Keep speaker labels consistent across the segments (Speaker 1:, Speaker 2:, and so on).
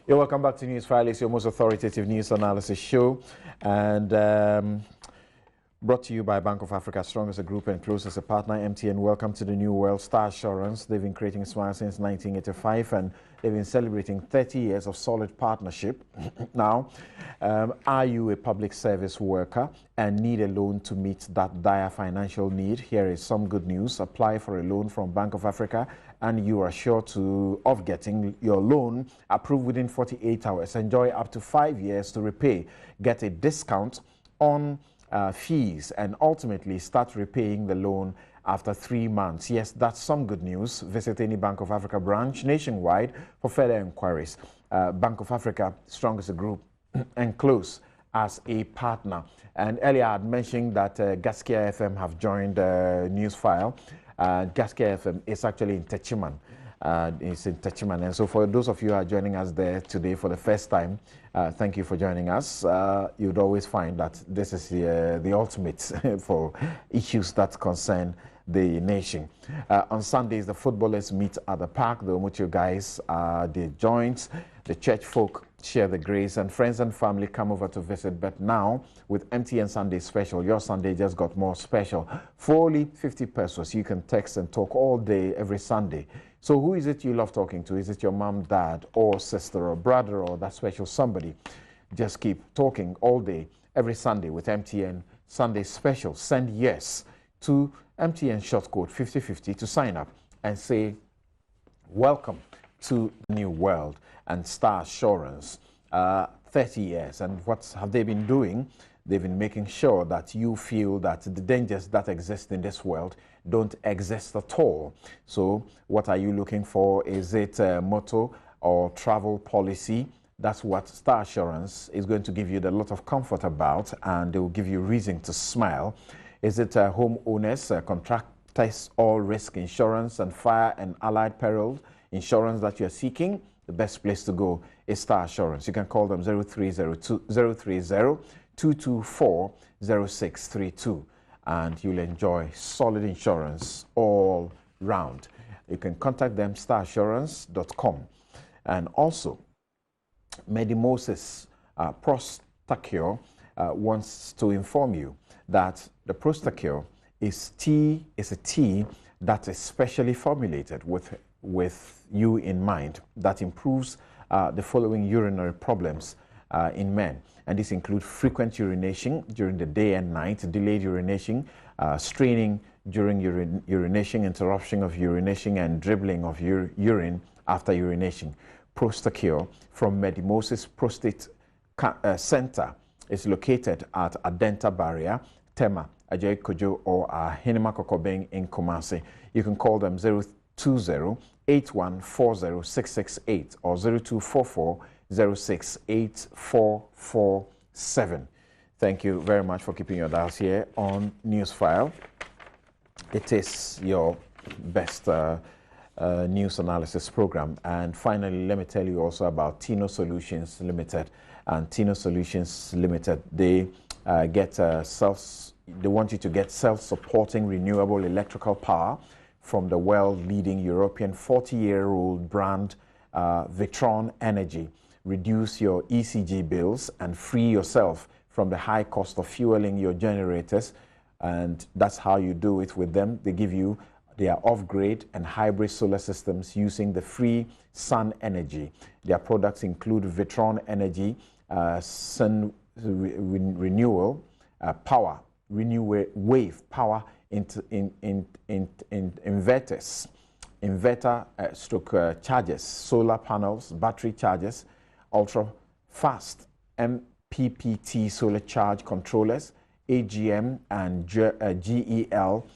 Speaker 1: You're welcome back to News File. It's your most authoritative news analysis show, and brought to you by Bank of Africa, strong as a group and close as a partner. MTN, welcome to the new world. Star Assurance, they've been creating Smile since 1985, and they've been celebrating 30 years of solid partnership. Now, are you a public service worker and need a loan to meet that dire financial need? Here is some good news. Apply for a loan from Bank of Africa, and you are sure of getting your loan approved within 48 hours. Enjoy up to 5 years to repay. Get a discount on fees and ultimately start repaying the loan after 3 months. Yes, that's some good news. Visit any Bank of Africa branch nationwide for further inquiries. Bank of Africa, strong as a group and close as a partner. And earlier I had mentioned that Gaskia FM have joined News File. Gaskia FM is actually in Techiman. It's in Techiman. And so for those of you who are joining us there today for the first time, thank you for joining us. You'd always find that this is the ultimate for issues that concern the nation. On Sundays, the footballers meet at the park. The Omucho guys are the joints. The church folk share the grace, and friends and family come over to visit. But now, with MTN Sunday Special, your Sunday just got more special. For only 50 pesos, you can text and talk all day, every Sunday. So who is it you love talking to? Is it your mom, dad, or sister, or brother, or that special somebody? Just keep talking all day, every Sunday with MTN Sunday Special. Send yes to MTN short code 5050 to sign up and say, welcome to the new world and Star Assurance. 30 years. And what have they been doing? They've been making sure that you feel that the dangers that exist in this world don't exist at all. So what are you looking for? Is it a motto or travel policy? That's what Star Assurance is going to give you a lot of comfort about, and they will give you reason to smile. Is it homeowners, contractors, all risk insurance and fire and allied peril insurance that you're seeking? The best place to go is Star Assurance. You can call them 030-224-0632, and you'll enjoy solid insurance all round. You can contact them, starassurance.com. And also, Medimosis Prostacure wants to inform you that the Prostacure is a tea that is specially formulated with you in mind, that improves the following urinary problems in men. And these include frequent urination during the day and night, delayed urination, straining during urination, interruption of urination, and dribbling of urine after urination. Prostacure from Medimosis Prostate Center is located at Adenta Barrier, Tema, Ajay Kojo, or Hinema Kokobeng in Kumasi. You can call them 020-8140-668 or 0244-068-447. Thank you very much for keeping your dials here on News File. It is your best news analysis program. And finally, let me tell you also about Tino Solutions Limited. And Tino Solutions Limited, they they want you to get self-supporting renewable electrical power from the world-leading European 40-year-old brand Vitron Energy. Reduce your ECG bills and free yourself from the high cost of fueling your generators. And that's how you do it with them. They give you their off-grid and hybrid solar systems using the free sun energy. Their products include Vitron Energy, Sun Renewal Power, Wave Power inverters, chargers, solar panels, battery chargers, ultra fast MPPT solar charge controllers, AGM and GEL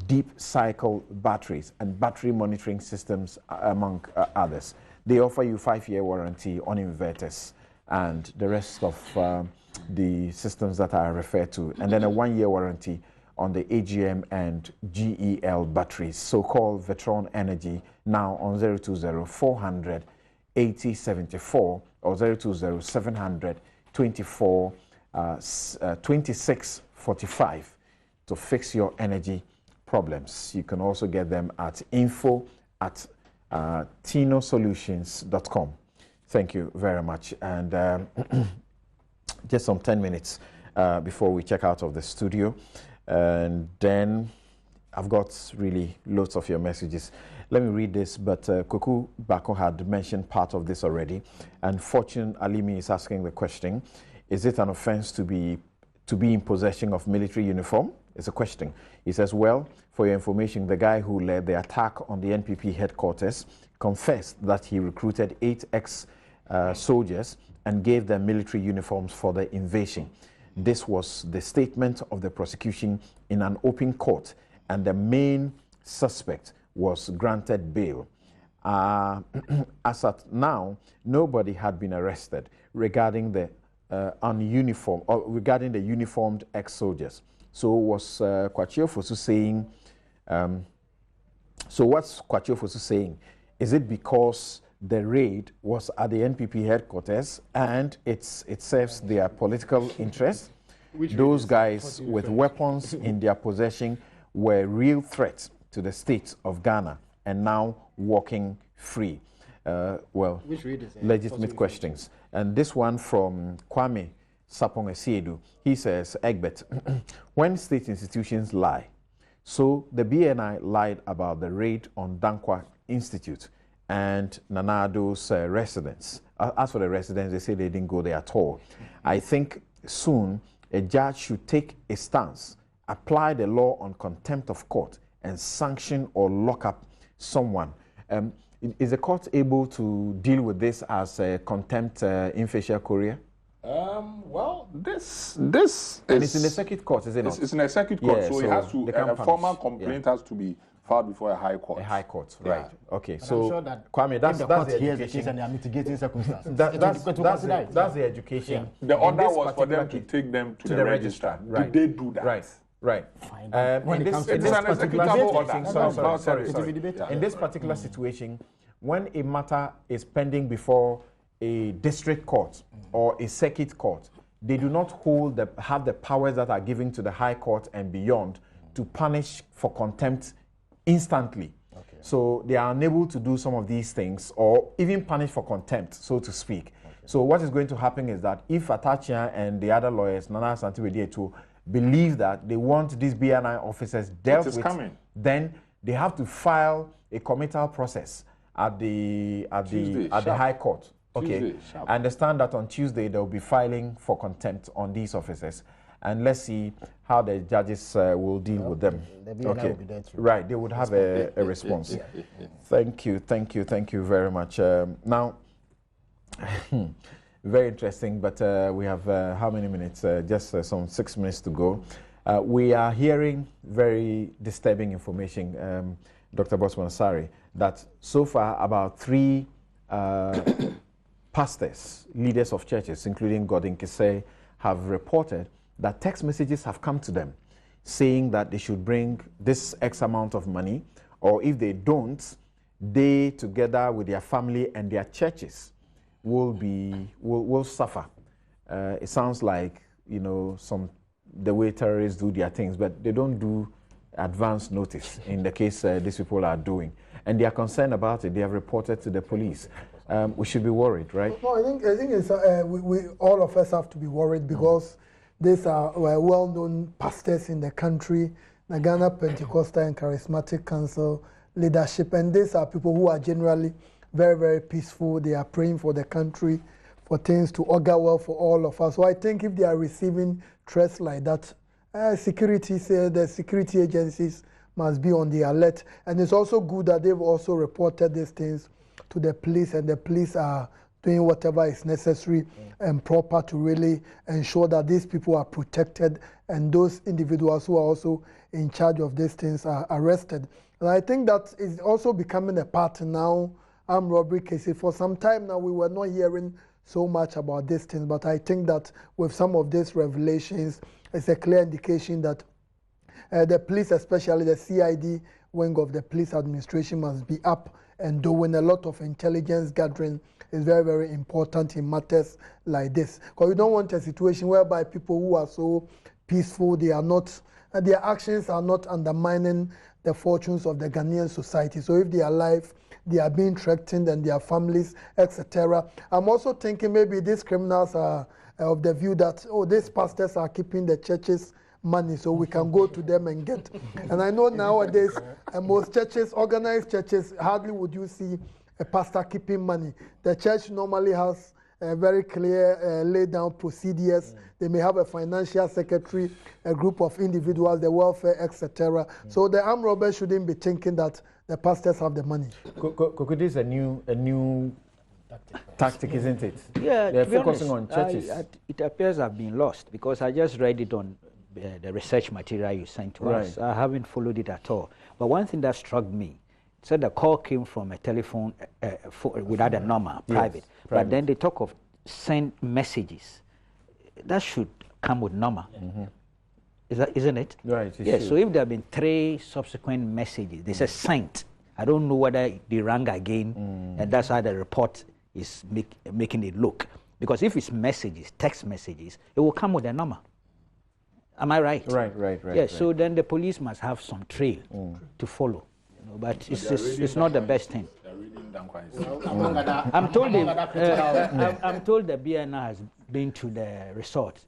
Speaker 1: deep cycle batteries, and battery monitoring systems, among others. They offer you 5-year warranty on inverters and the rest of the systems that I refer to, and then a 1-year warranty on the AGM and GEL batteries. So call Vitron Energy now on 020-400-8074 or 020-724-2645 to fix your energy problems. You can also get them at info@tinosolutions.com. Thank you very much. And just some 10 minutes before we check out of the studio. And then I've got really loads of your messages. Let me read this, but Kuku Bako had mentioned part of this already. And Fortune Alimi is asking the question, is it an offense to be in possession of military uniform? It's a question. He says, well, for your information, the guy who led the attack on the NPP headquarters confessed that he recruited 8 ex-soldiers and gave them military uniforms for the invasion. This was the statement of the prosecution in an open court, and the main suspect was granted bail. As at now, nobody had been arrested regarding the regarding the uniformed ex-soldiers. So was Kwachio Fosu saying? So what's Kwachio Fosu saying? Is it because the raid was at the NPP headquarters and it serves their political interest? Those guys with weapons in their possession were real threats to the state of Ghana and now walking free. Well, legitimate questions. And this one from Kwame Sapong Esiedu. He says, Egbert, when state institutions lie, so the BNI lied about the raid on Dankwa Institute and Nana Addo's residence. As for the residents, they say they didn't go there at all. I think soon a judge should take a stance, apply the law on contempt of court, and sanction or lock up someone. Is the court able to deal with this as a contempt in facial Korea?
Speaker 2: Well, this
Speaker 1: and it's in the circuit court, isn't it?
Speaker 2: It's in a circuit court,
Speaker 1: Yeah,
Speaker 2: so it has to. A formal complaint has to be filed before a high court.
Speaker 1: A high court, right?
Speaker 3: Yeah.
Speaker 1: Okay,
Speaker 3: But
Speaker 1: so
Speaker 3: I'm sure that
Speaker 1: Kwame, that's the education.
Speaker 3: And they are mitigating circumstances.
Speaker 1: That's the education.
Speaker 3: Yeah.
Speaker 2: The order was for them to take them to the registrar.
Speaker 1: Right.
Speaker 2: Did they do that?
Speaker 1: Right. Right.
Speaker 3: When it comes to
Speaker 2: it's an executable order.
Speaker 1: Sorry. In this particular situation, when a matter is pending before a district court or a circuit court, they do not have the powers that are given to the high court and beyond to punish for contempt instantly. Okay. So they are unable to do some of these things or even punish for contempt, so to speak. Okay. So what is going to happen is that if Atachia and the other lawyers, Nana Asante to believe that they want these BNI officers dealt with, then they have to file a committal process at the high court. Okay, I understand that on Tuesday they'll be filing for contempt on these officers, and let's see how the judges will deal with them.
Speaker 3: Okay,
Speaker 1: right, they would have a response. Thank you very much. Now, very interesting, but we have how many minutes? Just some 6 minutes to go. We are hearing very disturbing information, Dr. Bosman Asare, that so far about 3 pastors, leaders of churches, including Godin Kese, have reported that text messages have come to them saying that they should bring this X amount of money, or if they don't, they, together with their family and their churches, will suffer. It sounds like, you know, the way terrorists do their things, but they don't do advance notice in the case these people are doing. And they are concerned about it. They have reported to the police. We should be worried, right?
Speaker 4: No, I think it's, we all of us have to be worried because these are well-known pastors in the country, the Ghana Pentecostal and Charismatic Council leadership, and these are people who are generally very, very peaceful. They are praying for the country, for things to augur well for all of us. So I think if they are receiving threats like that, the security agencies must be on the alert. And it's also good that they've also reported these things to the police, and the police are doing whatever is necessary and proper to really ensure that these people are protected and those individuals who are also in charge of these things are arrested. And I think that is also becoming a pattern now. Armed robbery cases. For some time now, we were not hearing so much about these things, but I think that with some of these revelations, it's a clear indication that the police, especially the CID wing of the police administration, must be up and doing a lot of intelligence gathering. Is very, very important in matters like this. Because we don't want a situation whereby people who are so peaceful, their actions are not undermining the fortunes of the Ghanaian society. So if they are alive, they are being threatened and their families, etc. I'm also thinking maybe these criminals are of the view that, oh, these pastors are keeping the churches money, so we can go to them and get. And I know nowadays, most churches, organized churches, hardly would you see a pastor keeping money. The church normally has very clear laid down procedures. They may have a financial secretary, a group of individuals, the welfare, etc. So the armed robbers shouldn't be thinking that the pastors have the money.
Speaker 1: This is a new tactic, isn't it?
Speaker 5: Yeah,
Speaker 1: they're
Speaker 5: to be
Speaker 1: focusing
Speaker 5: honest,
Speaker 1: on churches.
Speaker 5: It appears I've been lost because I just read it on the research material you sent to us. I haven't followed it at all. But one thing that struck me, said the call came from a telephone without a number, private. But then they talk of send messages. That should come with number. Isn't it?
Speaker 1: Right.
Speaker 5: Yes. So if there have been 3 subsequent messages, they say sent. I don't know whether they rang again, and that's how the report is making it look. Because if it's messages, text messages, it will come with a number. Am I right?
Speaker 1: Right.
Speaker 5: Yes. So then the police must have some trail to follow. You know, but it's not the best thing. I'm told the BNI has been to the resort,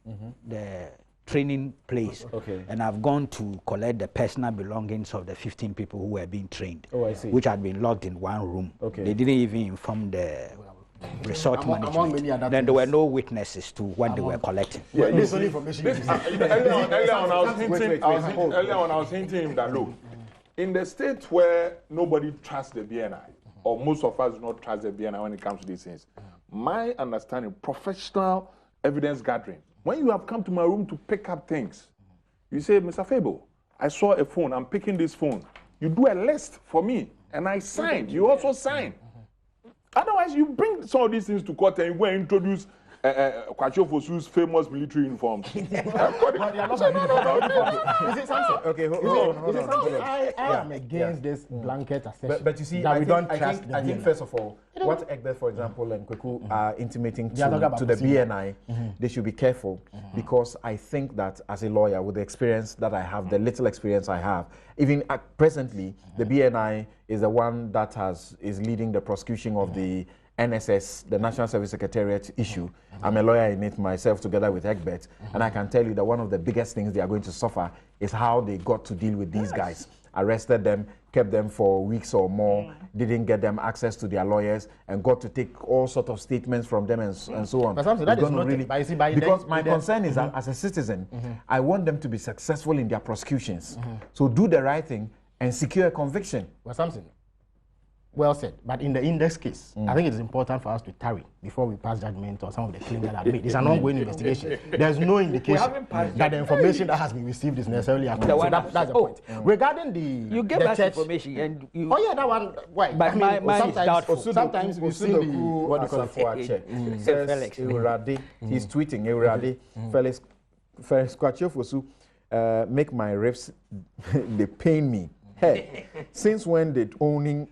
Speaker 5: the training place, and I've gone to collect the personal belongings of the 15 people who were being trained, which had been locked in one room. They didn't even inform the resort management. Then there were no witnesses to what they were collecting.
Speaker 2: Yeah, this only information. Earlier on, I was hinting that look, in the state where nobody trusts the BNI, or most of us do not trust the BNI when it comes to these things, my understanding, professional evidence gathering, when you have come to my room to pick up things, you say, Mr. Fable, I saw a phone, I'm picking this phone. You do a list for me, and I sign. You also sign. Otherwise, you bring some of these things to court and you go and introduce Kwachio Fosu's famous military uniforms.
Speaker 3: Okay, hold on. I am against this blanket assessment.
Speaker 1: But you see,
Speaker 3: that we don't trust
Speaker 1: I think first of all, what Egbert, for example, and Kweku are intimating to the BNI, they should be careful because I think that as a lawyer, with the experience that I have, the little experience I have, even presently, the BNI is the one that is leading the prosecution of the NSS, the National Service Secretariat issue. I'm a lawyer in it myself together with Egbert, and I can tell you that one of the biggest things they are going to suffer is how they got to deal with these guys. Arrested them, kept them for weeks or more, didn't get them access to their lawyers, and got to take all sorts of statements from them and so on.
Speaker 3: But something that is not really,
Speaker 1: because my concern is that as a citizen, I want them to be successful in their prosecutions. So do the right thing and secure a conviction.
Speaker 3: Well, something. Well said, but in the index case, I think it is important for us to tarry before we pass judgment on some of the claims that are made. It's an ongoing investigation. There's no indication that the information that has been received is necessarily accurate. So that's the point. Regarding the
Speaker 5: you gave us information and you.
Speaker 3: Oh yeah, that one. Why?
Speaker 5: But I mean, mine is doubtful.
Speaker 3: Sometimes we see
Speaker 1: what do you call it? Felix. He's tweeting. Felix Kwachio Fosu, make my ribs they pain me. Hey, since when did owning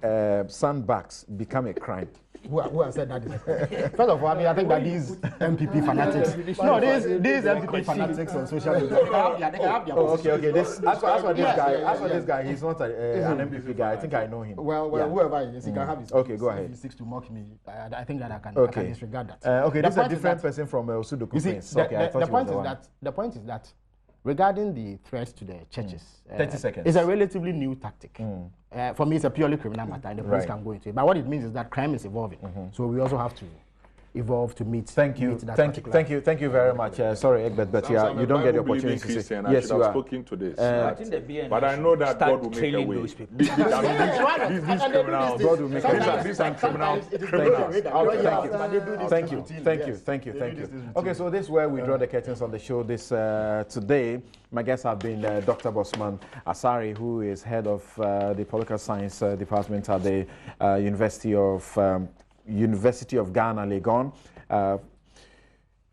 Speaker 1: sandbags become a crime?
Speaker 3: Who has said that? First of all, I think that these MPP fanatics. No, these MPP fanatics on social media. They can have their
Speaker 1: okay. As for this guy, he's not an MPP guy. I think I know him.
Speaker 3: Well, whoever he is, he can have his.
Speaker 1: Okay, go ahead.
Speaker 3: If he seeks to mock me, I think that I can disregard that.
Speaker 1: Okay, this is a different person from Osudoku.
Speaker 3: You see, the point is that. Regarding the threats to the churches,
Speaker 1: 30 seconds.
Speaker 3: It's a relatively new tactic. For me, it's a purely criminal matter, and the police can go into it. But what it means is that crime is evolving, so we also have to evolve to meet.
Speaker 1: Thank you very much. Sorry, Egbert, but you don't get the opportunity to say.
Speaker 2: Yes, you are. Spoken to this, but I know that God will make a way. These criminals, God will make a way. These are criminals.
Speaker 1: Thank you. Okay, so this is where we draw the curtains on the show this today. My guests have been Dr. Bossman Asare, who is head of the political science department at the University of Ghana, Legon.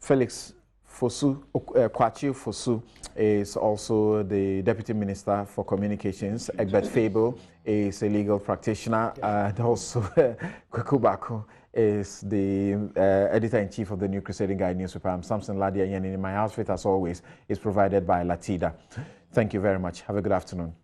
Speaker 1: Felix Kwachio Fosu is also the Deputy Minister for Communications. Egbert Fable is a legal practitioner, and also Kweku Baako is the editor-in-chief of the New Crusading Guide newspaper. I'm Samson Ladia, and my outfit, as always, is provided by Latida. Thank you very much. Have a good afternoon.